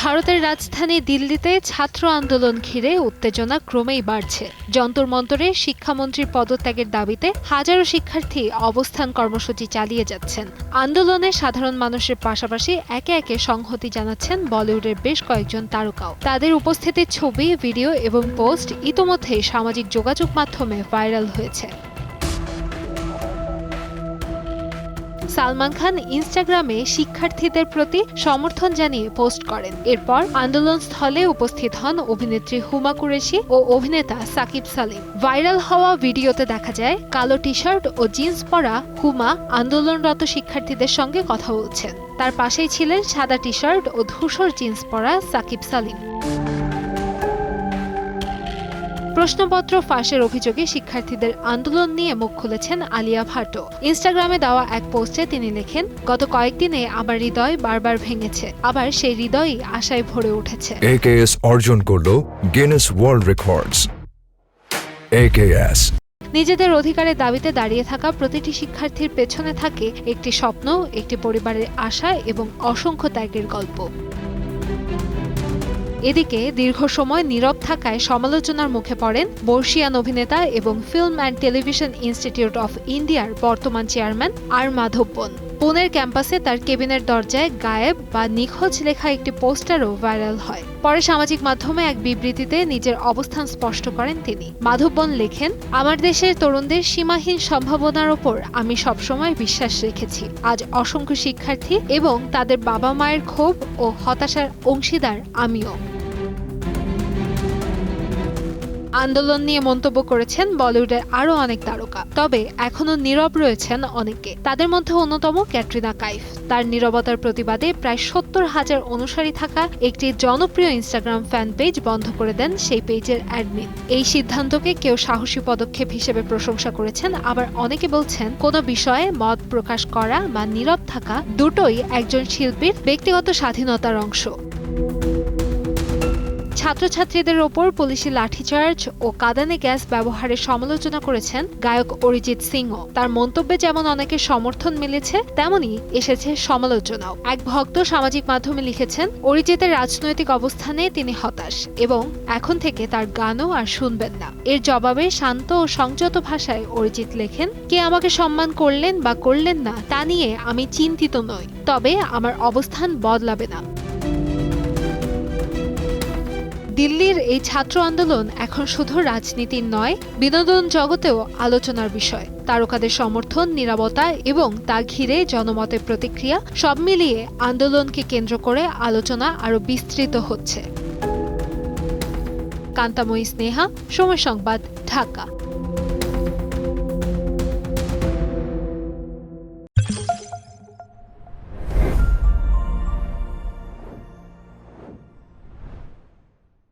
ভারতের রাজধানী দিল্লিতে ছাত্র আন্দোলন ঘিরে উত্তেজনা ক্রমেই বাড়ছে। যন্তর মন্তরে শিক্ষামন্ত্রীর পদত্যাগের দাবিতে হাজারো শিক্ষার্থী অবস্থান কর্মসূচি চালিয়ে যাচ্ছেন। আন্দোলনে সাধারণ মানুষের পাশাপাশি একে একে সংহতি জানাচ্ছেন বলিউডের বেশ কয়েকজন তারকাও। তাদের উপস্থিতির ছবি, ভিডিও এবং পোস্ট ইতোমধ্যেই সামাজিক যোগাযোগ মাধ্যমে ভাইরাল হয়েছে। সালমান খান ইনস্টাগ্রামে শিক্ষার্থীদের প্রতি সমর্থন জানিয়ে পোস্ট করেন। এরপর আন্দোলনস্থলে উপস্থিত হন অভিনেত্রী হুমা কুরেশি ও অভিনেতা সাকিব সালিম। ভাইরাল হওয়া ভিডিওতে দেখা যায় কালো টি শার্ট ও জিন্স পরা হুমা আন্দোলনরত শিক্ষার্থীদের সঙ্গে কথা বলছেন। তার পাশেই ছিলেন সাদা টি শার্ট ও ধূসর জিন্স পরা সাকিব সালিম। প্রশ্নপত্র ফাঁসের অভিযোগে শিক্ষার্থীদের আন্দোলন নিয়ে মুখ খুলেছেন আলিয়া ভাটও। ইনস্টাগ্রামে দেওয়া এক পোস্টে তিনি লেখেন, গত কয়েকদিনে আমার হৃদয় বারবার ভেঙেছে, আবার সেই হৃদয়ই আশায় ভরে উঠেছে। AKS অর্জন করল গিনেস ওয়ার্ল্ড রেকর্ডস। AKS নিজেদের অধিকারের দাবিতে দাঁড়িয়ে থাকা প্রতিটি শিক্ষার্থীর পেছনে থাকে একটি স্বপ্ন, একটি পরিবারের আশা এবং অসংখ্য ত্যাগের গল্প। এদিকে দীর্ঘ সময় নীরব থাকায় সমালোচনার মুখে পড়েন বর্ষিয়ান অভিনেতা এবং film and television institute of ইন্ডিয়ার বর্তমান চেয়ারম্যান আর মাধবন। পুনের ক্যাম্পাসে তার কেবিনের দরজায় গায়েব বা নিখোঁজ লেখা একটি পোস্টারও ভাইরাল হয়। পরে সামাজিক মাধ্যমে এক বিবৃতিতে নিজের অবস্থান স্পষ্ট করেন তিনি। মাধবন লেখেন, আমার দেশের তরুণদের সীমাহীন সম্ভাবনার ওপর আমি সবসময় বিশ্বাস রেখেছি। আজ অসংখ্য শিক্ষার্থী এবং তাদের বাবা মায়ের ক্ষোভ ও হতাশার অংশীদার আমিও। আন্দোলন নিয়ে মন্তব্য করেছেন বলিউডের আরও অনেক তারকা, তবে এখনও নীরব রয়েছেন অনেকে। তাদের মধ্যে অন্যতম ক্যাটরিনা কাইফ। তার নীরবতার প্রতিবাদে প্রায় 70,000 অনুসারী থাকা একটি জনপ্রিয় ইনস্টাগ্রাম ফ্যান পেজ বন্ধ করে দেন সেই পেজের অ্যাডমিন। এই সিদ্ধান্তকে কেউ সাহসী পদক্ষেপ হিসেবে প্রশংসা করেছেন, আবার অনেকে বলছেন কোনো বিষয়ে মত প্রকাশ করা বা নীরব থাকা দুটোই একজন শিল্পীর ব্যক্তিগত স্বাধীনতার অংশ। ছাত্রছাত্রীদের ওপর পুলিশি লাঠিচার্জ ও কাঁদানে গ্যাস ব্যবহারের সমালোচনা করেছেন গায়ক অরিজিৎ সিংও। তার মন্তব্যে যেমন অনেকের সমর্থন মিলেছে, তেমনি এসেছে সমালোচনাও। এক ভক্ত সামাজিক মাধ্যমে লিখেছেন, অরিজিতের রাজনৈতিক অবস্থানে তিনি হতাশ এবং এখন থেকে তার গানও আর শুনবেন না। এর জবাবে শান্ত ও সংযত ভাষায় অরিজিৎ লেখেন, কে আমাকে সম্মান করলেন বা করলেন না তা নিয়ে আমি চিন্তিত নই, তবে আমার অবস্থান বদলাবে না। দিল্লির এই ছাত্র আন্দোলন এখন শুধু রাজনীতির নয়, বিনোদন জগতেও আলোচনার বিষয়। তারকাদের সমর্থন, নীরবতা এবং তা ঘিরে জনমতের প্রতিক্রিয়া সব মিলিয়ে আন্দোলনকে কেন্দ্র করে আলোচনা আরও বিস্তৃত হচ্ছে। কান্তাময়ী স্নেহা, সময় সংবাদ, ঢাকা।